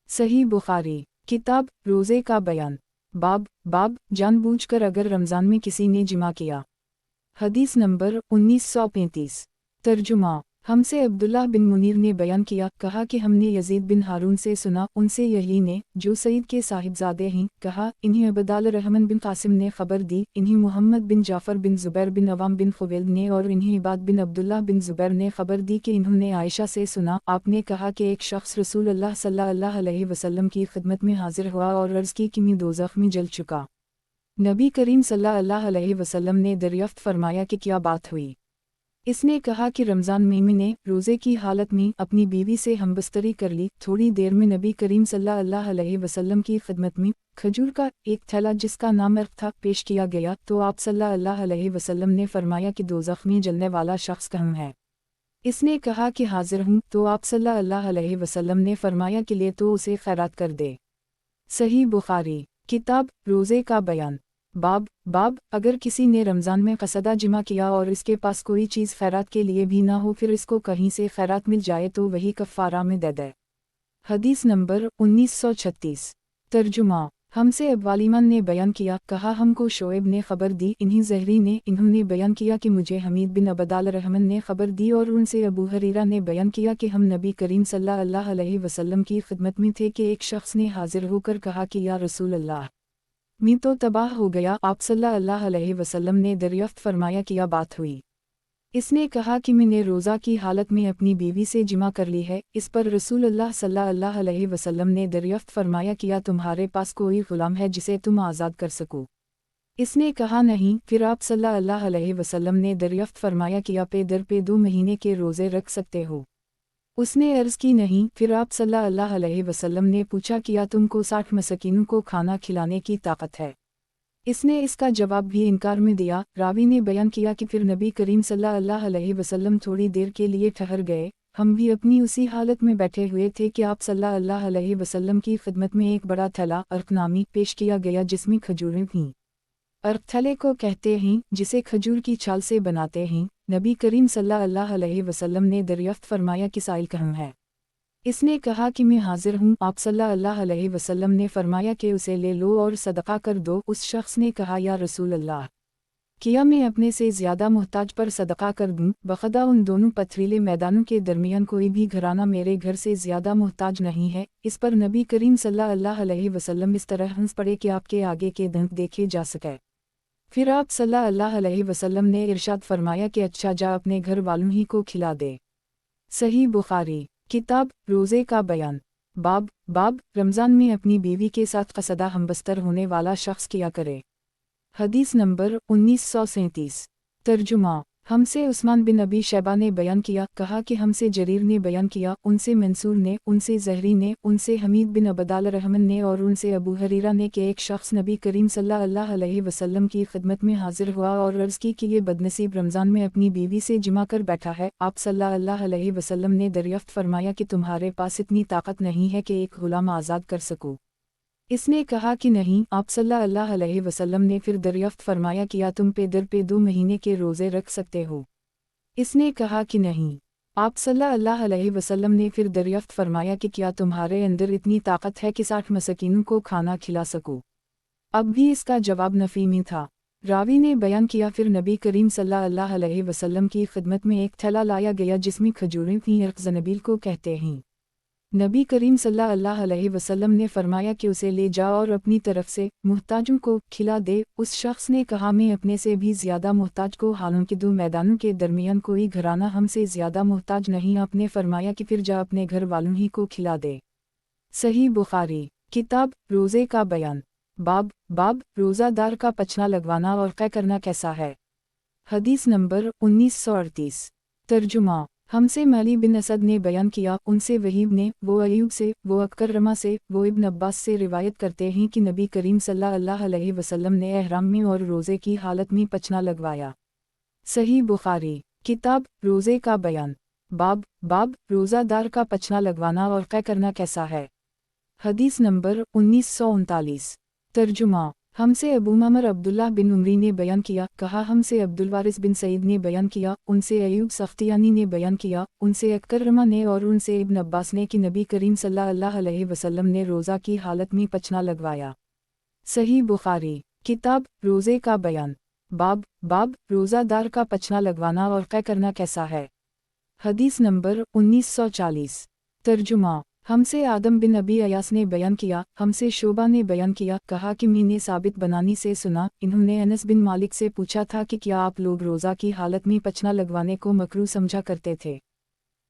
صحیح بخاری، کتاب روزے کا بیان، باب جان بوجھ کر اگر رمضان میں کسی نے جمع کیا۔ حدیث نمبر 1935۔ ترجمہ، ہم سے عبداللہ بن منیر نے بیان کیا، کہا کہ ہم نے یزید بن ہارون سے سنا، ان سے یحیی نے جو سعید کے صاحبزادے ہیں کہا، انہیں عبدال الرحمن بن قاسم نے خبر دی، انہیں محمد بن جعفر بن زبیر بن عوام بن خویلد نے، اور انہیں عباد بن عبداللہ بن زبیر نے خبر دی کہ انہوں نے عائشہ سے سنا، آپ نے کہا کہ ایک شخص رسول اللہ صلی اللہ علیہ وسلم کی خدمت میں حاضر ہوا اور عرض کی کہ میں دوزخ میں جل چکا۔ نبی کریم صلی اللہ علیہ وسلم نے دریافت فرمایا کہ کیا بات ہوئی؟ اس نے کہا کہ رمضان میں نے روزے کی حالت میں اپنی بیوی سے ہمبستری کر لی، تھوڑی دیر میں نبی کریم صلی اللہ علیہ وسلم کی خدمت میں کھجور کا ایک تھیلا جس کا نام عرق تھا پیش کیا گیا، تو آپ صلی اللہ علیہ وسلم نے فرمایا کہ دوزخ میں جلنے والا شخص کہاں ہے؟ اس نے کہا کہ حاضر ہوں، تو آپ صلی اللہ علیہ وسلم نے فرمایا کہ لے تو اسے خیرات کر دے۔ صحیح بخاری، کتاب روزے کا بیان، باب اگر کسی نے رمضان میں قصدہ جمع کیا اور اس کے پاس کوئی چیز خیرات کے لیے بھی نہ ہو، پھر اس کو کہیں سے خیرات مل جائے تو وہی کفارہ میں دے دے۔ حدیث نمبر 1936۔ ترجمہ، ہم سے ابوالیمان نے بیان کیا، کہا ہم کو شعیب نے خبر دی، انہیں زہری نے، انہوں نے بیان کیا کہ مجھے حمید بن عبدال الرحمن نے خبر دی، اور ان سے ابو ہریرہ نے بیان کیا کہ ہم نبی کریم صلی اللہ علیہ وسلم کی خدمت میں تھے کہ ایک شخص نے حاضر ہو کر کہا کہ یا رسول اللہ، میں تو تباہ ہو گیا۔ آپ صلی اللہ علیہ وسلم نے دریافت فرمایا کیا بات ہوئی؟ اس نے کہا کہ میں نے روزہ کی حالت میں اپنی بیوی سے جمع کر لی ہے۔ اس پر رسول اللہ صلی اللہ علیہ وسلم نے دریافت فرمایا کیا تمہارے پاس کوئی غلام ہے جسے تم آزاد کر سکو؟ اس نے کہا نہیں۔ پھر آپ صلی اللہ علیہ وسلم نے دریافت فرمایا کیا پے در پہ 2 مہینے کے روزے رکھ سکتے ہو؟ اس نے عرض کی نہیں۔ پھر آپ صلی اللہ علیہ وسلم نے پوچھا کیا تم کو 60 مسکینوں کو کھانا کھلانے کی طاقت ہے؟ اس نے اس کا جواب بھی انکار میں دیا۔ راوی نے بیان کیا کہ پھر نبی کریم صلی اللہ علیہ وسلم تھوڑی دیر کے لیے ٹھہر گئے، ہم بھی اپنی اسی حالت میں بیٹھے ہوئے تھے کہ آپ صلی اللہ علیہ وسلم کی خدمت میں ایک بڑا تھیلا عرق نامی پیش کیا گیا جس میں کھجوریں تھیں۔ عرق تھیلے کو کہتے ہیں جسے کھجور کی چھال سے بناتے ہیں۔ نبی کریم صلی اللہ علیہ وسلم نے دریافت فرمایا کہ سائل کہاں ہے؟ اس نے کہا کہ میں حاضر ہوں۔ آپ صلی اللہ علیہ وسلم نے فرمایا کہ اسے لے لو اور صدقہ کر دو۔ اس شخص نے کہا یا رسول اللہ، کیا میں اپنے سے زیادہ محتاج پر صدقہ کر دوں؟ بخدا ان دونوں پتھریلے میدانوں کے درمیان کوئی بھی گھرانہ میرے گھر سے زیادہ محتاج نہیں ہے۔ اس پر نبی کریم صلی اللہ علیہ وسلم اس طرح ہنس پڑے کہ آپ کے آگے کے دانت دیکھے جا سکے۔ پھر آپ صلی اللہ علیہ وسلم نے ارشاد فرمایا کہ اچھا جا اپنے گھر والوں ہی کو کھلا دے۔ صحیح بخاری، کتاب روزے کا بیان، باب رمضان میں اپنی بیوی کے ساتھ قصدہ ہمبستر ہونے والا شخص کیا کرے۔ حدیث نمبر 1937۔ ترجمہ، हमसे उस्मान बिन अबी शैबा ने बयान किया, कहा कि हमसे जरीर ने बयान किया, उनसे मंसूर ने, उनसे ज़हरी ने, उनसे हमीद बिन अबदाल रहमन ने और उनसे अबू हरीरा ने कि एक शख्स नबी करीम सल्लल्लाहु अलैहि वसल्लम की खिदमत में हाजिर हुआ और अर्ज़ की कि ये बदनसीब रमज़ान में अपनी बीवी से जिमा कर बैठा है। आप सल्लल्लाहु अलैहि वसल्लम ने दरियाफ्त फरमाया कि तुम्हारे पास इतनी ताकत नहीं है कि एक गुलाम आज़ाद कर सको। इसने कहा कि नहीं। आप सल्लल्लाहु अलैहि वसल्लम ने फिर दरियाफ्त फरमाया कि या तुम पे 2 महीने के रोज़े रख सकते हो। इसने कहा कि नहीं। आप सल्लल्लाहु अलैहि वसल्लम ने फिर दरियाफ्त फरमाया कि क्या तुम्हारे अंदर इतनी ताकत है कि 60 मसकीनों को खाना खिला सको। अब भी इसका जवाब नफ़ी में था। रावी ने बयान किया, फिर नबी करीम सल्लल्लाहु अलैहि वसल्लम की खिदमत में एक थैला लाया गया जिसमें खजूरें थीं, ज़नबील को कहते हैं। नबी करीम सल्लल्लाहु अलैहि वसल्लम ने फरमाया कि उसे ले जाओ और अपनी तरफ से मुहताजों को खिला दे। उस शख्स ने कहा, मैं अपने से भी ज़्यादा मुहताज को, हालांकि 2 मैदानों के दरमियान कोई घराना हमसे ज़्यादा मुहताज नहीं। आपने फरमाया कि फिर जा अपने घर वालों ही को खिला दे। सही बुखारी किताब रोज़े का बयान। बाब रोज़ादार का पचना लगवाना और क़ै करना कैसा है। हदीस नंबर 1938। तर्जुमा। हमसे माली बिन असद ने बयान किया, उनसे वहीब ने, वो अयूब से, वो अकरमा से, वो इब्न अब्बास से रिवायत करते हैं कि नबी करीम सल्लल्लाहु अलैहि वसल्लम ने एहराम में और रोज़े की हालत में पचना लगवाया। सही बुखारी किताब रोज़े का बयान। बाब रोज़ादार का पचना लगवाना और क़ै करना कैसा है। हदीस नंबर 1939। तर्जुमा। हमसे अबू ममर अब्दुल्लाह बिन उमरी ने बयान किया, कहा हमसे अब्दुल वारिस बिन सईद ने बयान किया, उनसे अयूब सख्तियानी ने बयान किया, उनसे अकरमा ने और उनसे इब्न अब्बास ने कि नबी करीम सल्लल्लाहु अलैहि वसल्लम ने रोज़ा की हालत में पचना लगवाया। सही बुखारी किताब रोज़े का बयान। बाब रोज़ादार का पचना लगवाना और क़ै करना कैसा है। हदीस नंबर 1940। तर्जुमा। हमसे आदम बिन अबी अयास ने बयान किया, हमसे शोबा ने बयान किया, कहा कि मैंने साबित बनानी से सुना, इन्होंने अनस बिन मालिक से पूछा था कि क्या आप लोग रोज़ा की हालत में पचना लगवाने को मकरूह समझा करते थे।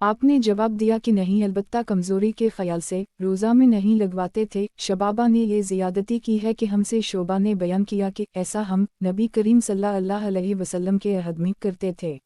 आपने जवाब दिया कि नहीं, अलबत्ता कमज़ोरी के ख्याल से रोज़ा में नहीं लगवाते थे। शबाबा ने ये ज़ियादती की है कि हमसे शोबा ने बयान किया कि ऐसा हम नबी करीम सल्लल्लाहु अलैहि वसल्लम के अहद में करते थे।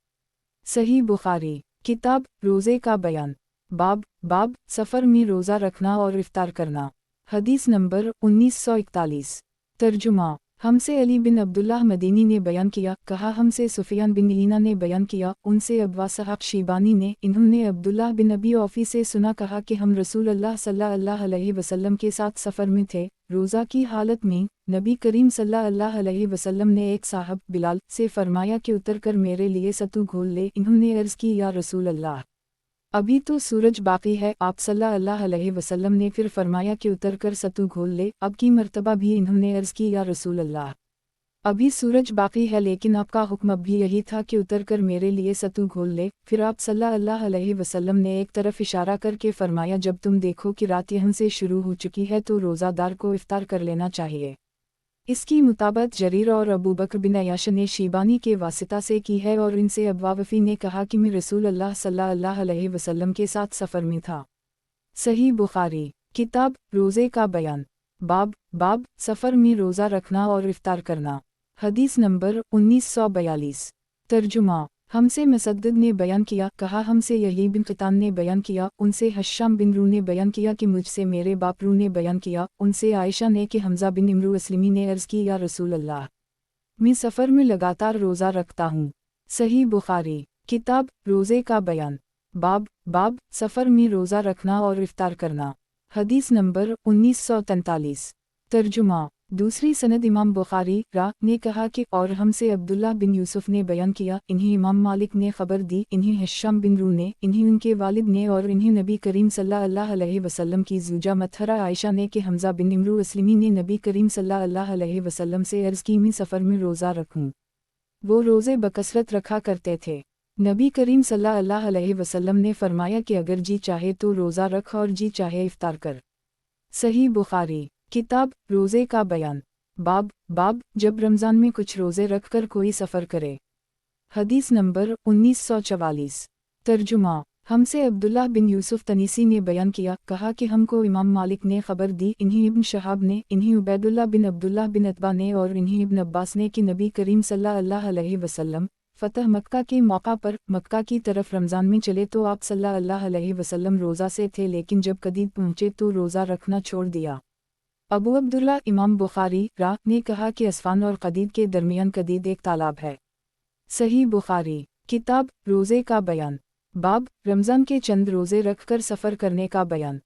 सही बुखारी किताब रोज़े का बयान। बाब सफ़र में रोज़ा रखना और इफ्तार करना। हदीस नंबर 1941। तर्जुमा। हमसे अली बिन अब्दुल्लाह मदीनी ने बयान किया, कहा हमसे सुफियान बिन ईना ने बयान किया, उनसे अब्वा साहब शीबानी ने, इन्होंने अब्दुल्लाह बिन अबी औफ़ी से सुना, कहा कि हम रसूल अल्लाह सल्लल्लाहु अलैहि वसल्लम के साथ सफ़र में थे। रोज़ा की हालत में नबी करीम सल्लल्लाहु अलैहि वसल्लम ने एक साहब बिलाल से फरमाया कि उतर कर मेरे लिए सतू घोल ले। इन्होंने अर्ज़ की, या रसूल अल्लाह, अभी तो सूरज बाकी है। आप सल्लल्लाहु अलैहि वसल्लम ने फिर फरमाया कि उतर कर सतू घोल ले। अब की मर्तबा भी इन्होंने अर्ज़ की, या रसूल अल्लाह, अभी सूरज बाकी है, लेकिन आपका हुक्म अब भी यही था कि उतर कर मेरे लिए सतू घोल ले। फिर आप सल्लल्लाहु अलैहि वसल्लम ने एक तरफ इशारा करके फरमाया, जब तुम देखो कि रात यहाँ से शुरू हो चुकी है तो रोज़ादार को इफ्तार कर लेना चाहिए। इसकी मुताबत जरीर और अबू बकर बिन अयाश ने शीबानी के वासिता से की है और इनसे अब्वा वफ़ी ने कहा कि मैं रसूल अल्लाह सल्लल्लाहु अलैहि वसल्लम के साथ सफ़र में था। सही बुखारी किताब रोज़े का बयान। बाब सफ़र में रोज़ा रखना और इफ्तार करना। हदीस नंबर 1942। तर्जुमा। हमसे मुसद्दद ने बयान किया, कहा हमसे यही बिन क़ितान ने बयान किया, उनसे हश्शाम बिन रू ने बयान किया कि मुझसे मेरे बाप रू ने बयान किया, उनसे आयशा ने कि हमज़ा बिन इमरू अस्लिमी ने अर्ज़ की, या रसूल अल्लाह, मैं सफ़र में लगातार रोज़ा रखता हूँ। सही बुखारी किताब रोज़े का बयान। बाब सफ़र में रोज़ा रखना और इफ्तार करना। हदीस नंबर 1943। तर्जुमा। दूसरी सनद इमाम बुखारी ने कहा कि और हमसे अब्दुल्लाह बिन यूसुफ ने बयान किया, इन्हें इमाम मालिक ने ख़बर दी, इन्हें हश्शाम बिन रू ने, इन्हें उनके वालिद ने और इन्हें नबी करीम सल्लल्लाहु अलैहि वसल्लम की ज़ूजा मतहरा आयशा ने कि हमज़ा बिन इमरू अस्लिमी ने नबी करीम सल्लल्लाहु अलैहि वसल्लम से अर्ज़ की, मैं सफ़र में रोज़ा रखूँ। वो रोज़े बकसरत रखा करते थे। नबी करीम सल्लल्लाहु अलैहि वसल्लम ने फरमाया कि अगर जी चाहे तो रोज़ा रख और जी चाहे इफ्तार कर। सही बुखारी किताब रोज़े का बयान। बाब जब रमज़ान में कुछ रोज़े रख कर कोई सफ़र करे। हदीस नंबर 1944। तर्जुमा। हमसे अब्दुल्लाह बिन यूसुफ तनीसी ने बयान किया, कहा कि हमको इमाम मालिक ने ख़बर दी, इन्हीं इब्न शहाब ने, इन्हीं उबैदुल्लाह बिन अब्दुल्लाह बिन अतबा ने और इन्हीं इब्न अब्बास ने कि नबी करीम सल्लल्लाहु अलैहि वसल्लम فتح مکہ کے موقع پر مکہ کی طرف رمضان میں چلے تو آپ صلی اللہ علیہ وسلم روزہ سے تھے، لیکن جب قدید پہنچے تو روزہ رکھنا چھوڑ دیا۔ ابو عبداللہ امام بخاری نے کہا کہ اسفان اور قدید کے درمیان قدید ایک تالاب ہے۔ صحیح بخاری کتاب روزے کا بیان، باب رمضان کے چند روزے رکھ کر سفر کرنے کا بیان۔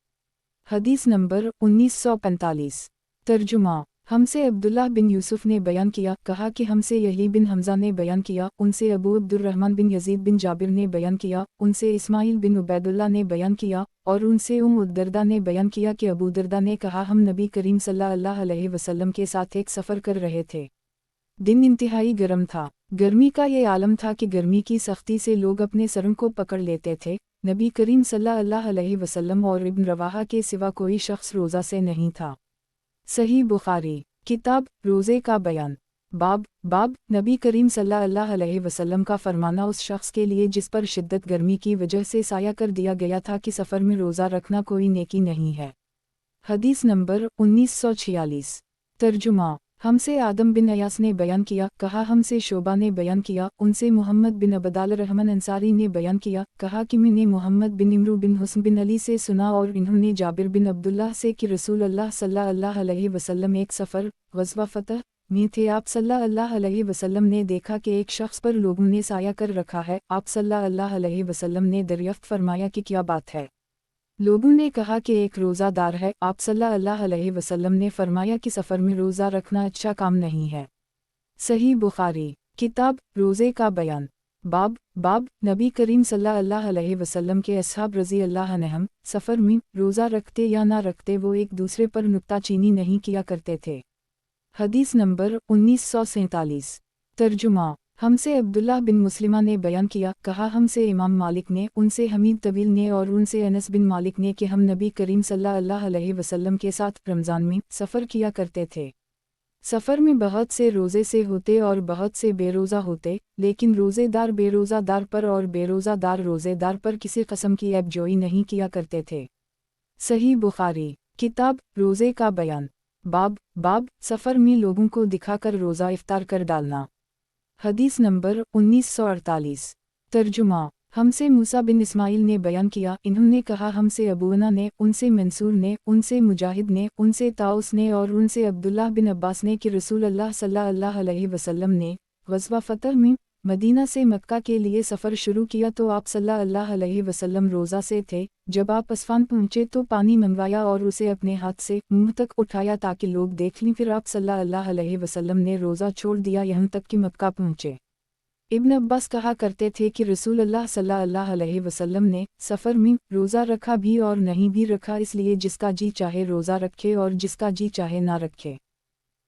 حدیث نمبر 1945۔ ترجمہ۔ ہم سے عبداللہ بن یوسف نے بیان کیا، کہا کہ ہم سے یحیی بن حمزہ نے بیان کیا، ان سے ابو عبد الرحمن بن یزید بن جابر نے بیان کیا، ان سے اسماعیل بن عبید اللہ نے بیان کیا، اور ان سے الدرداء نے بیان کیا کہ ابو درداء نے کہا ہم نبی کریم صلی اللہ علیہ وسلم کے ساتھ ایک سفر کر رہے تھے۔ دن انتہائی گرم تھا، گرمی کا یہ عالم تھا کہ گرمی کی سختی سے لوگ اپنے سروں کو پکڑ لیتے تھے۔ نبی کریم صلی اللہ علیہ وسلم اور ابن رواحہ کے سوا کوئی شخص روزہ سے نہیں تھا۔ صحیح بخاری کتاب روزے کا بیان، باب نبی کریم صلی اللہ علیہ وسلم کا فرمانا اس شخص کے لیے جس پر شدت گرمی کی وجہ سے سایہ کر دیا گیا تھا کہ سفر میں روزہ رکھنا کوئی نیکی نہیں ہے۔ حدیث نمبر 1946۔ ترجمہ۔ ہم سے آدم بن ایاس نے بیان کیا، کہا ہم سے شعبہ نے بیان کیا، ان سے محمد بن عبدال الرحمن انصاری نے بیان کیا، کہا کہ میں نے محمد بن عمرو بن حسن بن علی سے سنا اور انہوں نے جابر بن عبداللہ سے کہ رسول اللہ صلی اللہ علیہ وسلم ایک سفر غزوہ فتح میں تھے، آپ صلی اللہ علیہ وسلم نے دیکھا کہ ایک شخص پر لوگوں نے سایہ کر رکھا ہے، آپ صلی اللہ علیہ وسلم نے دریافت فرمایا کہ کیا بات ہے؟ لوگوں نے کہا کہ ایک روزہ دار ہے، آپ صلی اللہ علیہ وسلم نے فرمایا کہ سفر میں روزہ رکھنا اچھا کام نہیں ہے۔ صحیح بخاری کتاب روزے کا بیان، باب نبی کریم صلی اللہ علیہ وسلم کے اصحاب رضی اللہ عنہم سفر میں روزہ رکھتے یا نہ رکھتے وہ ایک دوسرے پر نکتہ چینی نہیں کیا کرتے تھے۔ حدیث نمبر 1947۔ ترجمہ۔ ہم سے عبداللہ بن مسلمہ نے بیان کیا، کہا ہم سے امام مالک نے، ان سے حمید طویل نے اور ان سے انس بن مالک نے کہ ہم نبی کریم صلی اللہ علیہ وسلم کے ساتھ رمضان میں سفر کیا کرتے تھے۔ سفر میں بہت سے روزے سے ہوتے اور بہت سے بے روزہ ہوتے، لیکن روزے دار بے روزہ دار پر اور بے روزہ دار روزے دار پر کسی قسم کی عیب جوئی نہیں کیا کرتے تھے۔ صحیح بخاری کتاب روزے کا بیان، باب سفر میں لوگوں کو دکھا کر روزہ افطار کر ڈالنا۔ حدیث نمبر 1948۔ ترجمہ۔ ہم سے موسیٰ بن اسماعیل نے بیان کیا، انہوں نے کہا ہم سے ابونا نے، ان سے منصور نے، ان سے مجاہد نے، ان سے طاؤس نے اور ان سے عبداللہ بن عباس نے کہ رسول اللہ صلی اللہ علیہ وسلم نے غزوہ فتح میں مدینہ سے مکہ کے لیے سفر شروع کیا تو آپ صلی اللہ علیہ وسلم روزہ سے تھے۔ جب آپ اسفان پہنچے تو پانی منگوایا اور اسے اپنے ہاتھ سے منہ تک اٹھایا تاکہ لوگ دیکھ لیں، پھر آپ صلی اللہ علیہ وسلم نے روزہ چھوڑ دیا یہاں تک کہ مکہ پہنچے۔ ابن عباس کہا کرتے تھے کہ رسول اللہ صلی اللہ علیہ وسلم نے سفر میں روزہ رکھا بھی اور نہیں بھی رکھا، اس لیے جس کا جی چاہے روزہ رکھے اور جس کا جی چاہے نہ رکھے۔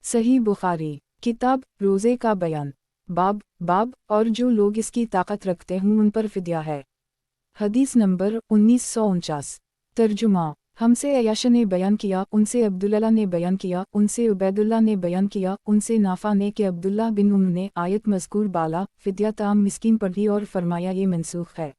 صحیح بخاری کتاب روزے کا بیان، باب اور جو لوگ اس کی طاقت رکھتے ہوں ان پر فدیہ ہے۔ حدیث نمبر 1949۔ ترجمہ۔ ہم سے عیاش نے بیان کیا، ان سے عبداللہ نے بیان کیا، ان سے عبید اللہ نے بیان کیا، ان سے نافع نے کہ عبداللہ بن عمر نے آیت مذکور بالا فدیہ طعام مسکین پڑھی اور فرمایا یہ منسوخ ہے۔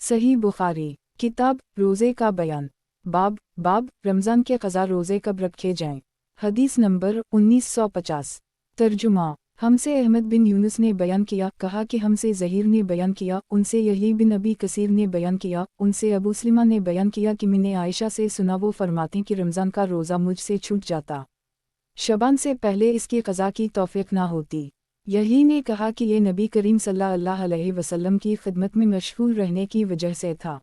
صحیح بخاری کتاب روزے کا بیان، باب رمضان کے قضا روزے کب رکھے جائیں۔ حدیث نمبر 1950۔ ترجمہ۔ ہم سے احمد بن یونس نے بیان کیا، کہا کہ ہم سے زہیر نے بیان کیا، ان سے یحیی بن ابی کثیر نے بیان کیا، ان سے ابو سلمہ نے بیان کیا کہ میں نے عائشہ سے سنا وہ فرماتی کہ رمضان کا روزہ مجھ سے چھوٹ جاتا شعبان سے پہلے اس کی قضا کی توفیق نہ ہوتی۔ یحیی نے کہا کہ یہ نبی کریم صلی اللہ علیہ وسلم کی خدمت میں مشغول رہنے کی وجہ سے تھا۔